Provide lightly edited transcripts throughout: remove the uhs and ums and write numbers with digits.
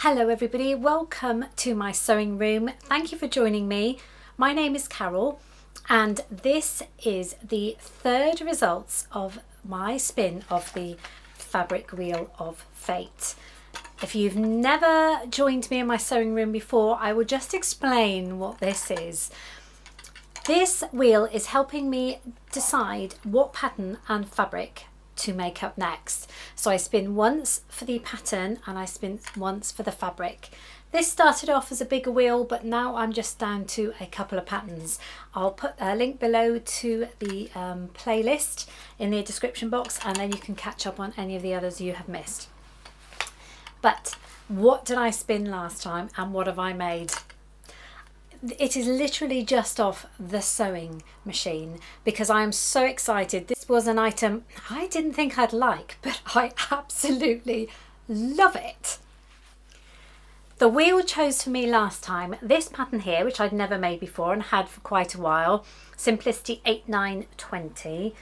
Hello everybody, welcome to my sewing room. Thank you for joining me. My name is Carole and this is the third results of my spin of the fabric wheel of fate. If you've never joined me in my sewing room before, I will just explain what this is. This wheel is helping me decide what pattern and fabric to make up next. So I spin once for the pattern and I spin once for the fabric. This started off as a bigger wheel, but now I'm just down to a couple of patterns. I'll put a link below to the playlist in the description box, and then you can catch up on any of the others you have missed. But what did I spin last time and what have I made? It is literally just off the sewing machine because I am so excited. This was an item I didn't think I'd like, but I absolutely love it. The wheel chose for me last time this pattern here, which I'd never made before and had for quite a while, Simplicity 8920.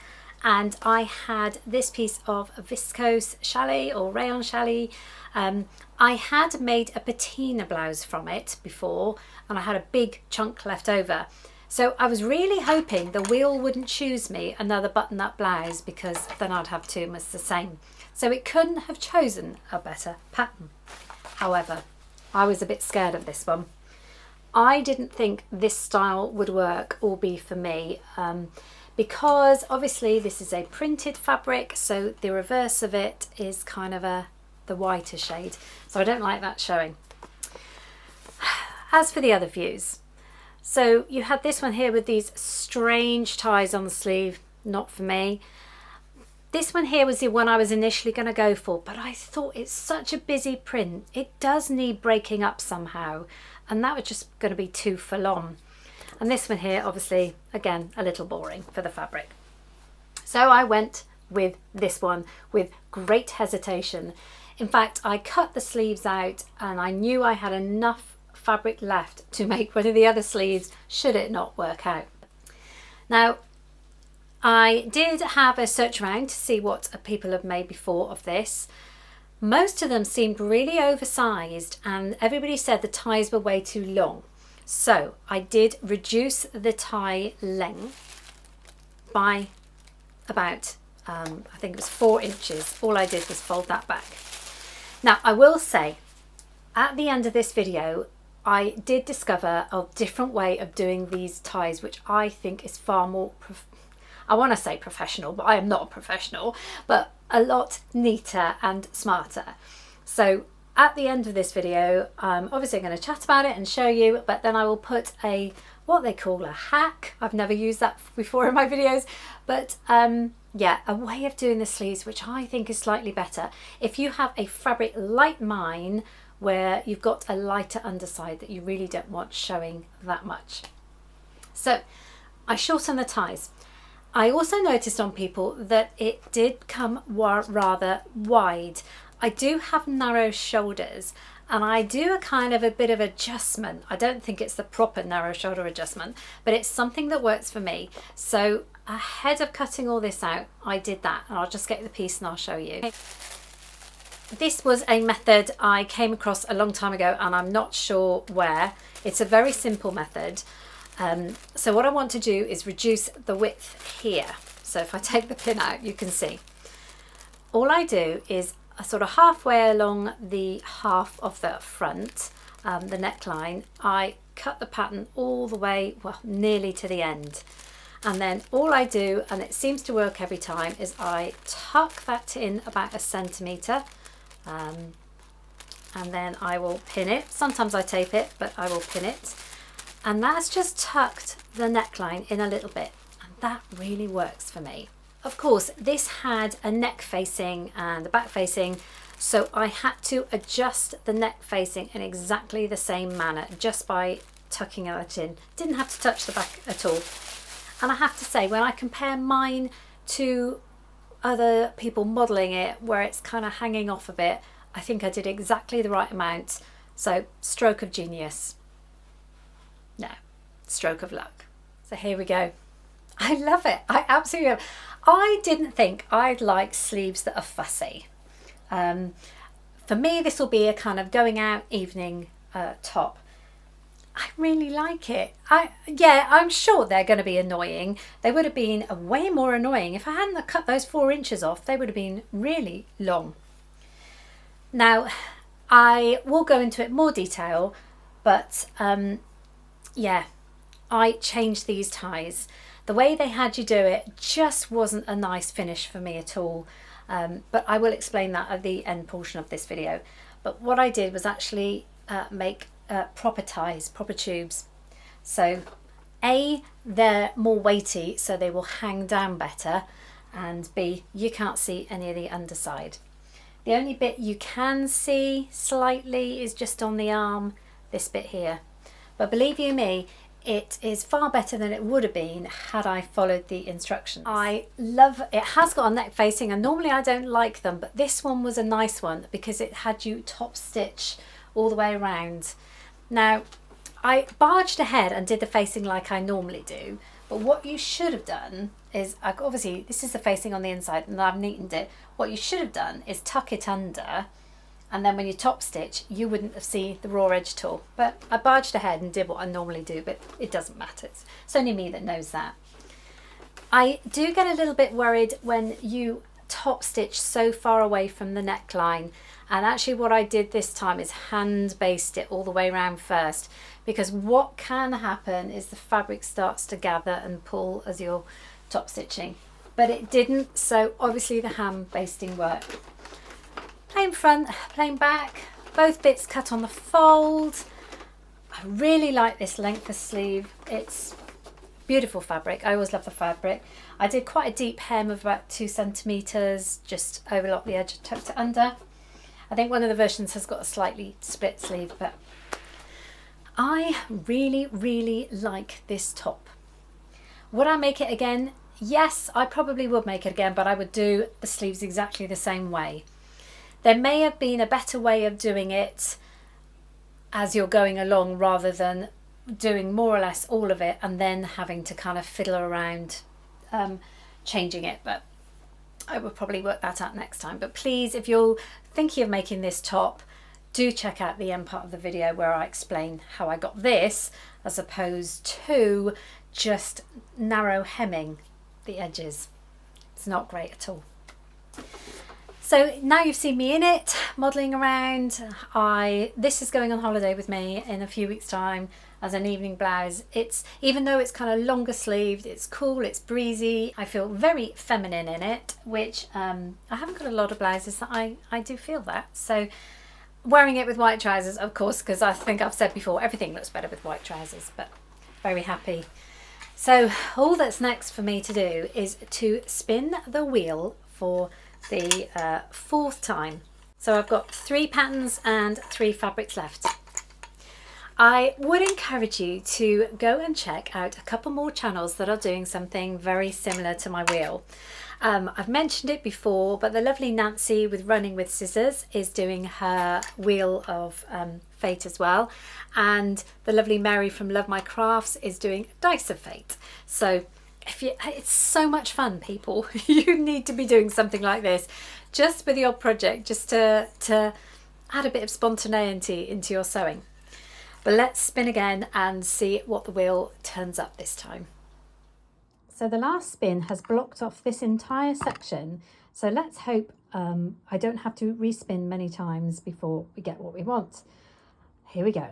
And I had this piece of viscose challis or rayon challis. I had made a patina blouse from it before and I had a big chunk left over. So I was really hoping the wheel wouldn't choose me another button-up blouse because then I'd have two almost the same. So it couldn't have chosen a better pattern. However, I was a bit scared of this one. I didn't think this style would work or be for me. Because obviously this is a printed fabric, so the reverse of it is kind of the whiter shade, so I don't like that showing. As for the other views, so you had this one here with these strange ties on the sleeve, not for me. This one here was the one I was initially going to go for, but I thought it's such a busy print, it does need breaking up somehow, and that was just going to be too full on. And this one here, obviously, again, a little boring for the fabric. So I went with this one with great hesitation. In fact, I cut the sleeves out and I knew I had enough fabric left to make one of the other sleeves should it not work out. Now, I did have a search around to see what people have made before of this. Most of them seemed really oversized and everybody said the ties were way too long. So I did reduce the tie length by about, I think it was 4 inches. All I did was fold that back. Now I will say, at the end of this video, I did discover a different way of doing these ties, which I think is far more, I want to say professional, but I am not a professional, but a lot neater and smarter. So at the end of this video, I'm obviously going to chat about it and show you, but then I will put what they call a hack. I've never used that before in my videos, but yeah, a way of doing the sleeves, which I think is slightly better. If you have a fabric like mine, where you've got a lighter underside that you really don't want showing that much. So I shortened the ties. I also noticed on people that it did come rather wide. I do have narrow shoulders and I do a kind of a bit of adjustment. I don't think it's the proper narrow shoulder adjustment, but it's something that works for me. So ahead of cutting all this out, I did that, and I'll just get the piece and I'll show you. This was a method I came across a long time ago and I'm not sure where. It's a very simple method. So what I want to do is reduce the width here. So if I take the pin out, you can see. All I do is sort of halfway along the half of the front, the neckline, I cut the pattern all the way, well, nearly to the end. And then all I do, and it seems to work every time, is I tuck that in about 1 centimetre, and then I will pin it. Sometimes I tape it, but I will pin it. And that's just tucked the neckline in a little bit, and that really works for me. Of course, this had a neck facing and the back facing, so I had to adjust the neck facing in exactly the same manner just by tucking it in. Didn't have to touch the back at all. And I have to say, when I compare mine to other people modelling it where it's kind of hanging off a bit, I think I did exactly the right amount. So stroke of genius. No, stroke of luck. So here we go. I love it. I absolutely love it. I didn't think I'd like sleeves that are fussy. for me, this will be a kind of going out evening top. I really like it. Yeah, I'm sure they're going to be annoying. They would have been way more annoying if I hadn't cut those 4 inches off. They would have been really long. Now, I will go into it more detail, but yeah, I changed these ties. The way they had you do it just wasn't a nice finish for me at all. But I will explain that at the end portion of this video. But what I did was actually make proper ties, proper tubes. So A, they're more weighty, so they will hang down better, and B, you can't see any of the underside. The only bit you can see slightly is just on the arm, this bit here. But believe you me, it is far better than it would have been had I followed the instructions. I love it. Has got a neck facing, and normally I don't like them, but this one was a nice one because it had you top stitch all the way around. Now, I barged ahead and did the facing like I normally do, but what you should have done is, obviously this is the facing on the inside and I've neatened it. What you should have done is tuck it under, and then when you top stitch you wouldn't have seen the raw edge at all. But I barged ahead and did what I normally do, but it doesn't matter. It's only me that knows that. I do get a little bit worried when you top stitch so far away from the neckline, and actually what I did this time is hand basted it all the way around first, because what can happen is the fabric starts to gather and pull as you're top stitching, but it didn't, so obviously the hand basting worked. Plain front, plain back, both bits cut on the fold. I really like this length of sleeve. It's beautiful fabric. I always love the fabric. I did quite a deep hem of about 2 centimeters, just overlocked the edge, tucked it under. I think one of the versions has got a slightly split sleeve, but I really like this top. Would I make it again? Yes, I probably would make it again, but I would do the sleeves exactly the same way. There may have been a better way of doing it as you're going along, rather than doing more or less all of it and then having to kind of fiddle around changing it, but I will probably work that out next time. But please, if you're thinking of making this top, do check out the end part of the video where I explain how I got this, as opposed to just narrow hemming the edges. It's not great at all. So now you've seen me in it, modelling around. This is going on holiday with me in a few weeks' time as an evening blouse. It's, even though it's kind of longer sleeved, it's cool, it's breezy. I feel very feminine in it, which I haven't got a lot of blouses that I do feel that. So wearing it with white trousers, of course, because I think I've said before, everything looks better with white trousers, but very happy. So all that's next for me to do is to spin the wheel for the 4th time. So I've got 3 patterns and 3 fabrics left. I would encourage you to go and check out a couple more channels that are doing something very similar to my wheel. I've mentioned it before, but the lovely Nancy with Running with Scissors is doing her wheel of fate as well, and the lovely Mary from Love My Crafts is doing Dice of Fate. So it's so much fun, people. You need to be doing something like this just with your project, just to add a bit of spontaneity into your sewing. But let's spin again and see what the wheel turns up this time. So the last spin has blocked off this entire section, so let's hope I don't have to respin many times before we get what we want. Here we go.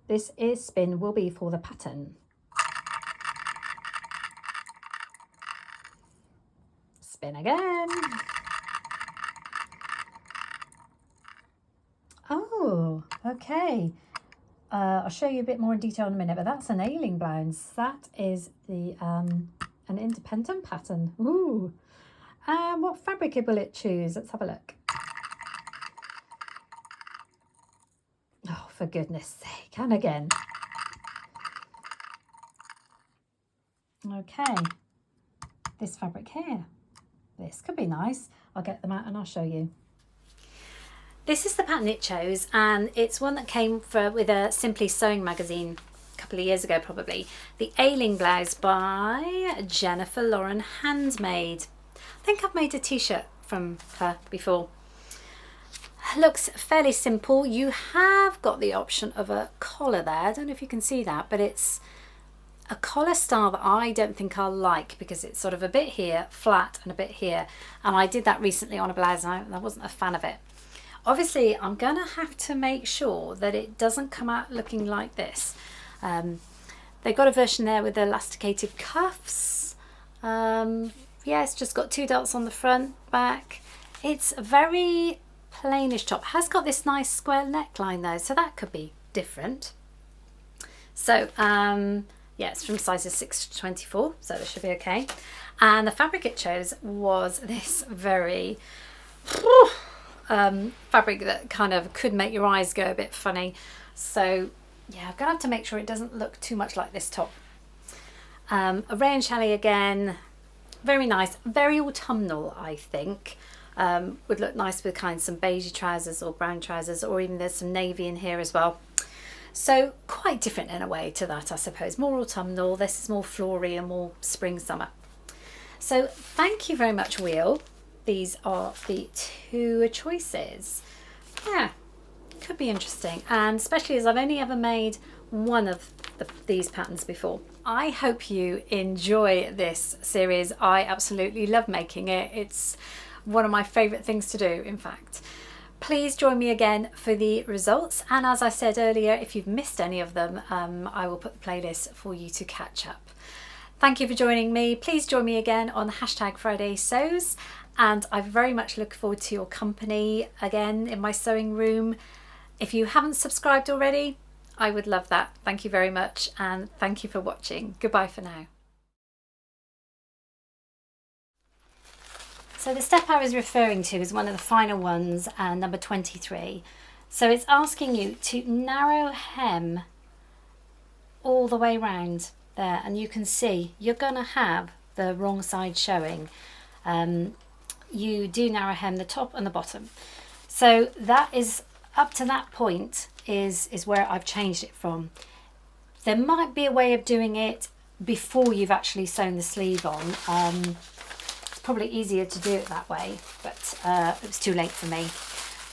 This spin will be for the pattern. Spin again. Oh, okay. I'll show you a bit more in detail in a minute, but that's an ailing blouse. That is the an independent pattern. Ooh. What fabric will it choose? Let's have a look. Oh, for goodness sake, and again. Okay, this fabric here. This could be nice. I'll get them out and I'll show you. This is the pattern it chose, and it's one that came with a Simply Sewing magazine a couple of years ago probably. The Ailing Blouse by Jennifer Lauren Handmade. I think I've made a t-shirt from her before. Looks fairly simple. You have got the option of a collar there. I don't know if you can see that, but it's a collar style that I don't think I'll like, because it's sort of a bit here flat and a bit here, and I did that recently on a blouse and I wasn't a fan of it. Obviously I'm gonna have to make sure that it doesn't come out looking like this. They've got a version there with elasticated cuffs. Yeah, it's just got 2 dots on the front, back. It's a very plainish top. Has got this nice square neckline though, so that could be different. So yeah, it's from sizes 6 to 24, so this should be okay. And the fabric it chose was this very fabric that kind of could make your eyes go a bit funny. So yeah, I'm gonna have to make sure it doesn't look too much like this top. A rayon chalet again, very nice, very autumnal, I think. Would look nice with kind of some beige trousers or brown trousers, or even there's some navy in here as well. So quite different in a way to that, I suppose. More autumnal, this is more floral and more spring summer. So thank you very much, Wheel. These are the 2 choices. Yeah, could be interesting, and especially as I've only ever made one of these patterns before. I hope you enjoy this series. I absolutely love making it. It's one of my favourite things to do, in fact. Please join me again for the results, and as I said earlier, if you've missed any of them, I will put the playlist for you to catch up. Thank you for joining me. Please join me again on #FridaySews, and I very much look forward to your company again in my sewing room. If you haven't subscribed already, I would love that. Thank you very much, and thank you for watching. Goodbye for now. So the step I was referring to is one of the final ones, number 23. So it's asking you to narrow hem all the way round there, and you can see you're going to have the wrong side showing. You do narrow hem the top and the bottom. So that is up to that point is where I've changed it from. There might be a way of doing it before you've actually sewn the sleeve on. It's probably easier to do it that way, but it was too late for me.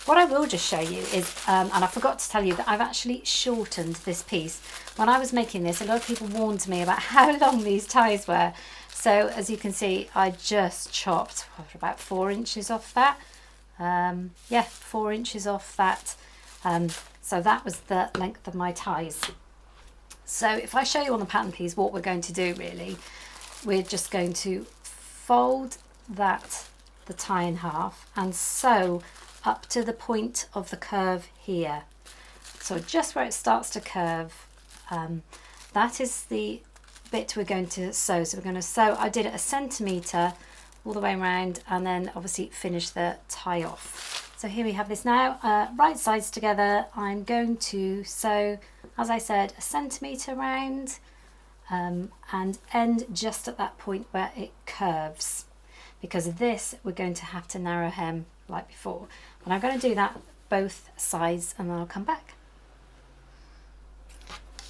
What I will just show you is, and I forgot to tell you that I've actually shortened this piece. When I was making this, a lot of people warned me about how long these ties were. So as you can see, I just chopped about 4 inches off that. Yeah, 4 inches off that. So that was the length of my ties. So if I show you on the pattern piece what we're going to do, really, we're just going to fold the tie in half and sew up to the point of the curve here. So just where it starts to curve, that is the bit we're going to sew. So we're going to sew, I did it 1 centimetre all the way around, and then obviously finish the tie off. So here we have this now, right sides together. I'm going to sew, as I said, 1 centimetre round, and end just at that point where it curves. Because of this, we're going to have to narrow hem like before. And I'm going to do that both sides, and then I'll come back.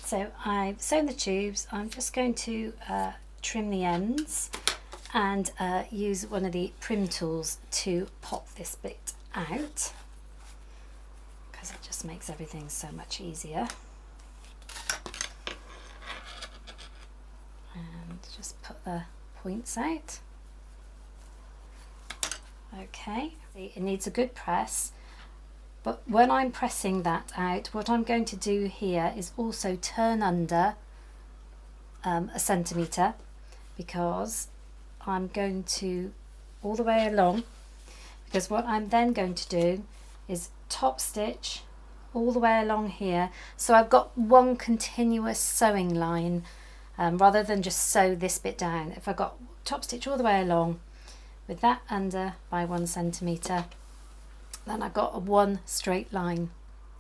So I've sewn the tubes. I'm just going to trim the ends and use one of the prim tools to pop this bit out, because it just makes everything so much easier. And just put the points out. Okay, see, it needs a good press, but when I'm pressing that out, what I'm going to do here is also turn under 1 centimetre, because I'm going to all the way along, because what I'm then going to do is top stitch all the way along here, so I've got one continuous sewing line, rather than just sew this bit down. If I got top stitch all the way along with that under by 1 centimetre, then I've got a one straight line.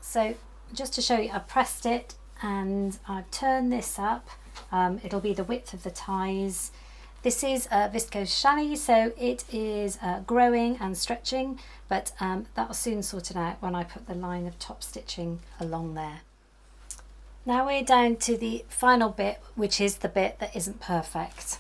So just to show you, I pressed it and I've turned this up. It'll be the width of the ties. This is viscose challis, so it is growing and stretching, but that will soon sort it out when I put the line of top stitching along there. Now we're down to the final bit, which is the bit that isn't perfect.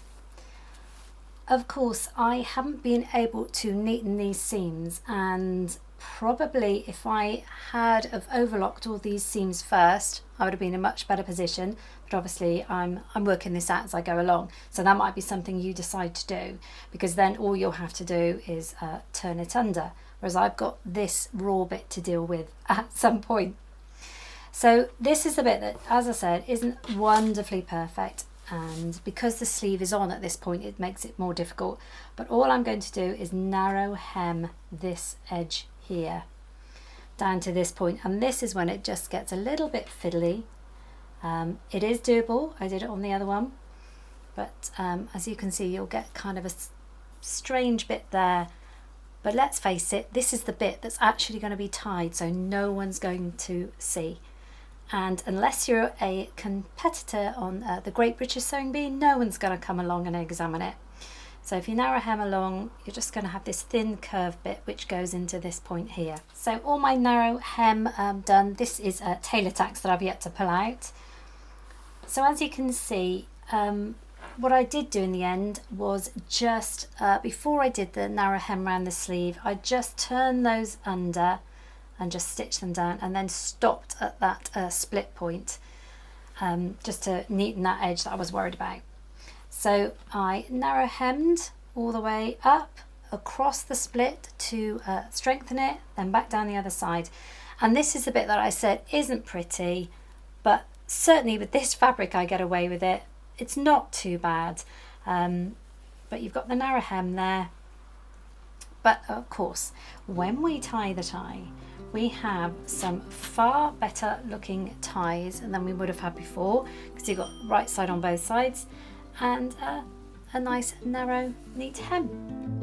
Of course, I haven't been able to neaten these seams, and probably if I had have overlocked all these seams first, I would have been in a much better position. But obviously I'm working this out as I go along. So that might be something you decide to do, because then all you'll have to do is turn it under. Whereas I've got this raw bit to deal with at some point. So this is the bit that, as I said, isn't wonderfully perfect. And because the sleeve is on at this point, it makes it more difficult. But all I'm going to do is narrow hem this edge here down to this point, and this is when it just gets a little bit fiddly. It is doable. I did it on the other one, but as you can see, you'll get kind of a strange bit there. But let's face it, this is the bit that's actually going to be tied, so no one's going to see. And unless you're a competitor on the Great British Sewing Bee, no one's going to come along and examine it. So if you narrow hem along, you're just going to have this thin curved bit which goes into this point here. So all my narrow hem done. This is tailor tacks that I've yet to pull out. So as you can see, what I did do in the end was just, before I did the narrow hem around the sleeve, I just turned those under and just stitched them down, and then stopped at that split point, just to neaten that edge that I was worried about. So I narrow hemmed all the way up across the split to strengthen it, then back down the other side. And this is the bit that I said isn't pretty, but certainly with this fabric I get away with it. It's not too bad, but you've got the narrow hem there. But of course, when we tie the tie, we have some far better looking ties than we would have had before, because you've got right side on both sides and a nice narrow neat hem.